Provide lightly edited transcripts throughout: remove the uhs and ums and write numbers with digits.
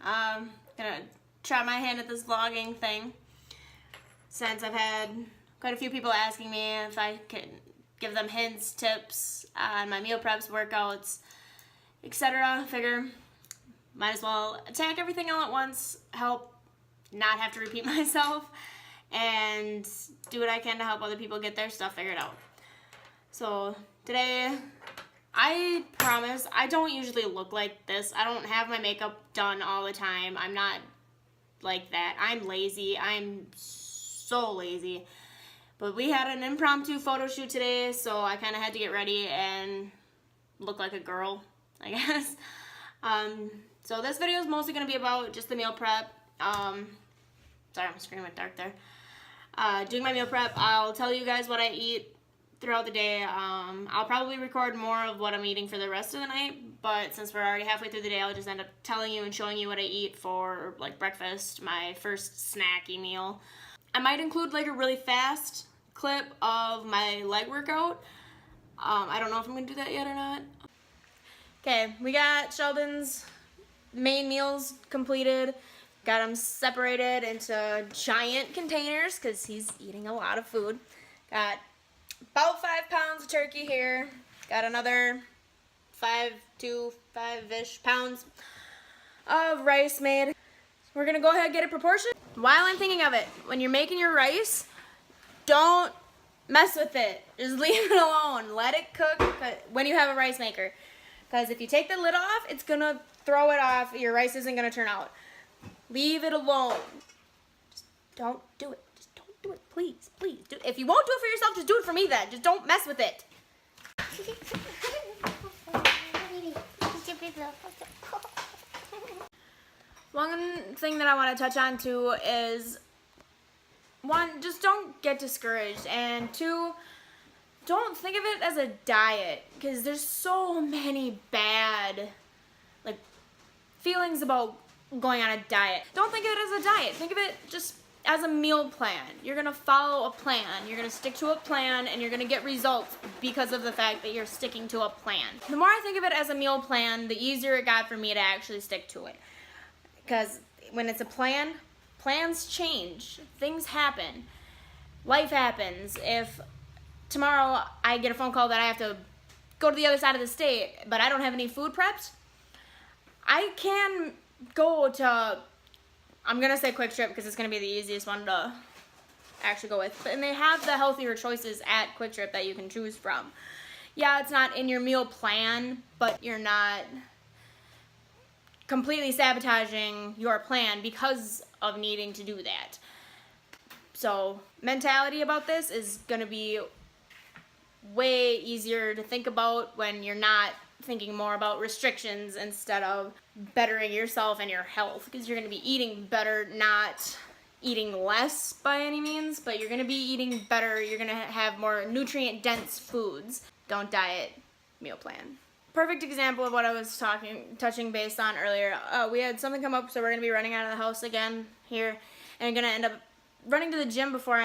Gonna try my hand at this vlogging thing, since I've had quite a few people asking me if I can give them hints, tips on my meal preps, workouts, etc. Figure might as well attack everything all at once, help not have to repeat myself, and do what I can to help other people get their stuff figured out. So today, I promise, I don't usually look like this. I don't have my makeup done all the time. I'm not like that. I'm lazy. I'm so lazy. But we had an impromptu photo shoot today, so I kind of had to get ready and look like a girl, I guess. So this video is mostly going to be about just the meal prep. Sorry, my screen went dark there. Doing my meal prep. I'll tell you guys what I eat throughout the day. I'll probably record more of what I'm eating for the rest of the night, but since we're already halfway through the day, I'll just end up telling you and showing you what I eat for like breakfast, my first snacky meal. I might include like a really fast clip of my leg workout. I don't know if I'm gonna do that yet or not. Okay, we got Sheldon's main meals completed. Got them separated into giant containers because he's eating a lot of food. Got about 5 pounds of turkey here. Got another 5-ish pounds of rice made. We're gonna go ahead and get it proportioned. While I'm thinking of it, when you're making your rice, don't mess with it. Just leave it alone. Let it cook when you have a rice maker. Because if you take the lid off, it's gonna throw it off. Your rice isn't gonna turn out. Leave it alone. Just don't do it. Just don't do it. Please, please. If you won't do it for yourself, just do it for me then. Just don't mess with it. One thing that I want to touch on too is, one, just don't get discouraged, and two, don't think of it as a diet, because there's so many bad like feelings about going on a diet. Don't think of it as a diet. Think of it just as a meal plan. You're gonna follow a plan. You're gonna stick to a plan, and you're gonna get results because of the fact that you're sticking to a plan. The more I think of it as a meal plan, the easier it got for me to actually stick to it. Because when it's a plan, plans change. Things happen. Life happens. If tomorrow I get a phone call that I have to go to the other side of the state, but I don't have any food prepped, I can go to, I'm going to say Quick Trip because it's going to be the easiest one to actually go with. And they have the healthier choices at Quick Trip that you can choose from. Yeah, it's not in your meal plan, but you're not completely sabotaging your plan because of needing to do that. So mentality about this is going to be way easier to think about when you're not thinking more about restrictions instead of bettering yourself and your health, because you're going to be eating better, not eating less by any means, but you're going to be eating better. You're going to have more nutrient dense foods. Don't diet, meal plan. Perfect example of what I was touching base on earlier. We had something come up, so we're going to be running out of the house again here, and I'm going to end up running to the gym before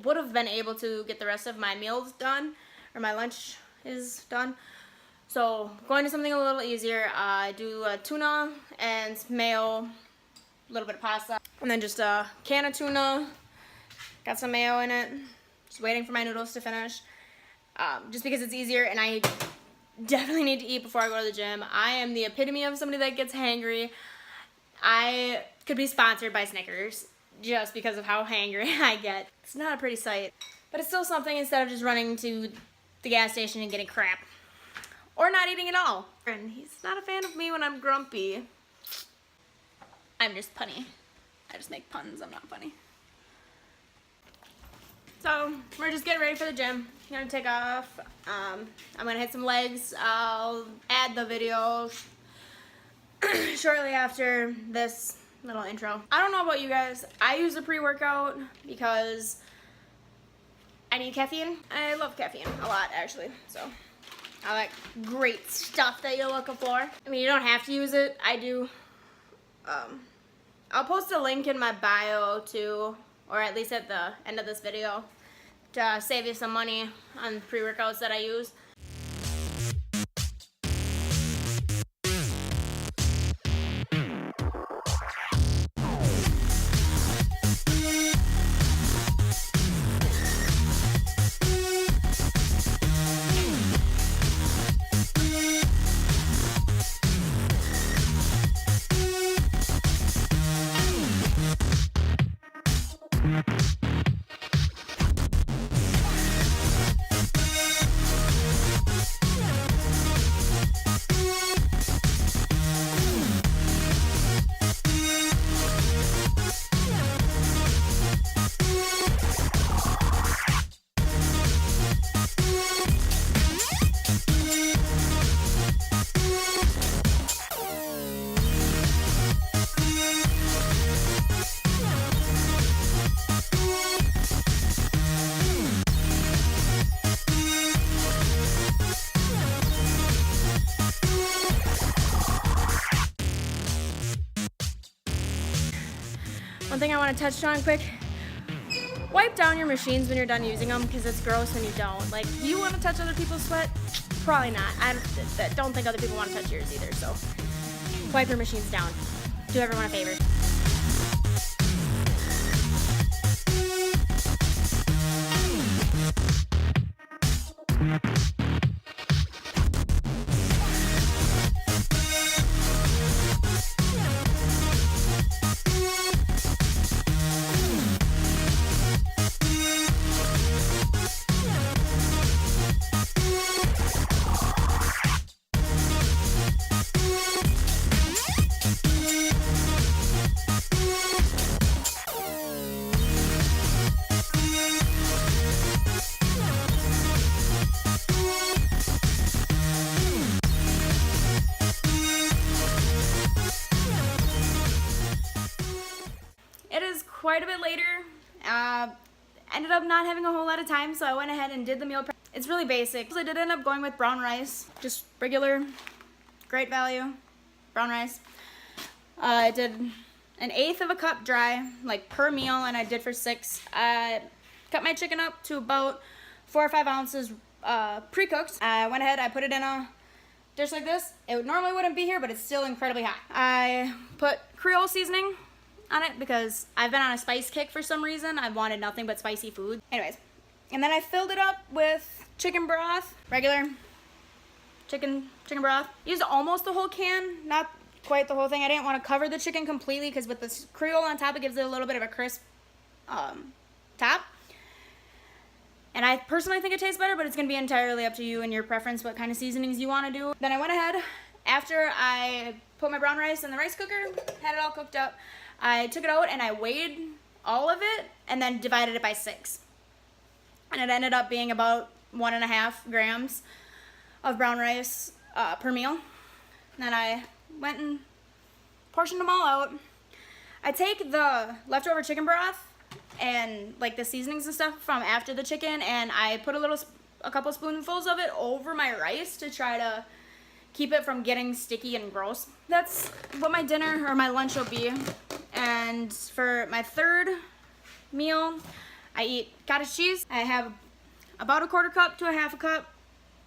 would have been able to get the rest of my meals done, or my lunch is done. So going to something a little easier. I do tuna and mayo, a little bit of pasta, and then just a can of tuna. Got some mayo in it. Just waiting for my noodles to finish. Just because it's easier, and I definitely need to eat before I go to the gym. I am the epitome of somebody that gets hangry. I could be sponsored by Snickers just because of how hangry I get. It's not a pretty sight, but it's still something instead of just running to the gas station and getting crap. Or not eating at all. And he's not a fan of me when I'm grumpy. I'm just punny. I just make puns, I'm not funny. So, we're just getting ready for the gym. I'm gonna take off. I'm gonna hit some legs. I'll add the video shortly after this little intro. I don't know about you guys. I use a pre-workout because I need caffeine. I love caffeine a lot, actually. So, all that great stuff that you're looking for. I mean, you don't have to use it. I do. I'll post a link in my bio too, or at least at the end of this video, to save you some money on pre-workouts that I use. One thing I want to touch on quick, wipe down your machines when you're done using them, because it's gross when you don't. Like, do you want to touch other people's sweat? Probably not. I don't think other people want to touch yours either, so wipe your machines down. Do everyone a favor. It is quite a bit later. Ended up not having a whole lot of time, so I went ahead and did the meal prep. It's really basic. I did end up going with brown rice, just regular, great value, brown rice. I did 1/8 of a cup dry, like per meal, and I did for 6. I cut my chicken up to about 4 or 5 ounces pre-cooked. I went ahead, I put it in a dish like this. It normally wouldn't be here, but it's still incredibly hot. I put Creole seasoning on it because I've been on a spice kick for some reason. I wanted nothing but spicy food. Anyways, and then I filled it up with chicken broth, regular chicken broth. Used almost the whole can, not quite the whole thing. I didn't want to cover the chicken completely because with the Creole on top, it gives it a little bit of a crisp top. And I personally think it tastes better, but it's going to be entirely up to you and your preference what kind of seasonings you want to do. Then I went ahead, after I put my brown rice in the rice cooker, had it all cooked up, I took it out and I weighed all of it and then divided it by 6. And it ended up being about 1.5 grams of brown rice per meal. And then I went and portioned them all out. I take the leftover chicken broth and like the seasonings and stuff from after the chicken, and I put a couple spoonfuls of it over my rice to try to keep it from getting sticky and gross. That's what my dinner or my lunch will be. And for my third meal, I eat cottage cheese. I have about 1/4 cup to 1/2 cup,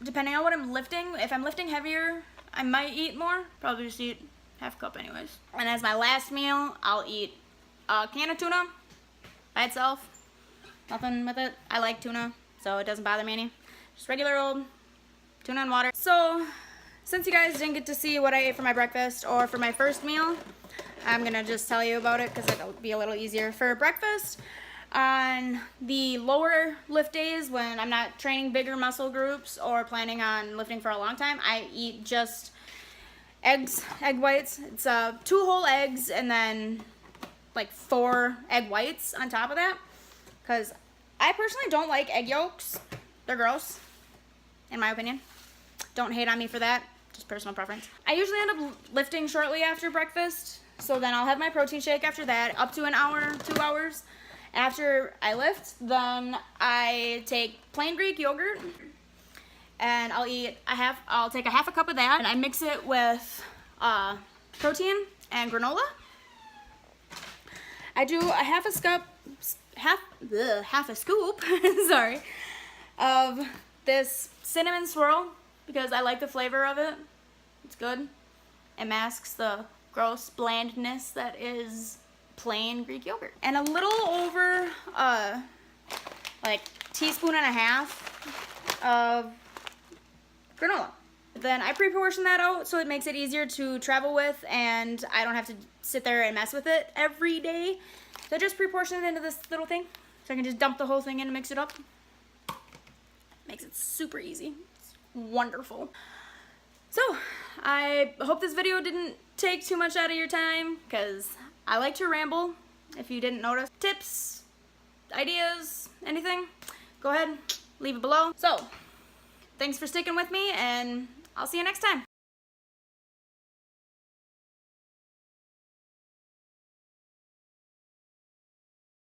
depending on what I'm lifting. If I'm lifting heavier, I might eat more. Probably just eat 1/2 cup anyways. And as my last meal, I'll eat a can of tuna by itself. Nothing with it. I like tuna, so it doesn't bother me any. Just regular old tuna and water. So, since you guys didn't get to see what I ate for my breakfast or for my first meal, I'm gonna just tell you about it because it'll be a little easier. For breakfast, on the lower lift days when I'm not training bigger muscle groups or planning on lifting for a long time, I eat just eggs, egg whites. It's 2 whole eggs and then like 4 egg whites on top of that, because I personally don't like egg yolks. They're gross, in my opinion. Don't hate on me for that, just personal preference. I usually end up lifting shortly after breakfast, so then I'll have my protein shake after that, up to an hour, 2 hours. After I lift, then I take plain Greek yogurt, and I'll take 1/2 cup of that, and I mix it with protein and granola. I do a half a scoop, sorry, of this cinnamon swirl because I like the flavor of it. It's good. It masks the gross blandness that is plain Greek yogurt. And a little over like 1.5 teaspoons of granola. Then I pre-portion that out so it makes it easier to travel with and I don't have to sit there and mess with it every day. So I just pre-portion it into this little thing so I can just dump the whole thing in and mix it up. Makes it super easy. It's wonderful. So I hope this video didn't take too much out of your time because I like to ramble, if you didn't notice. Tips, ideas, anything, go ahead, leave it below. So, thanks for sticking with me, and I'll see you next time.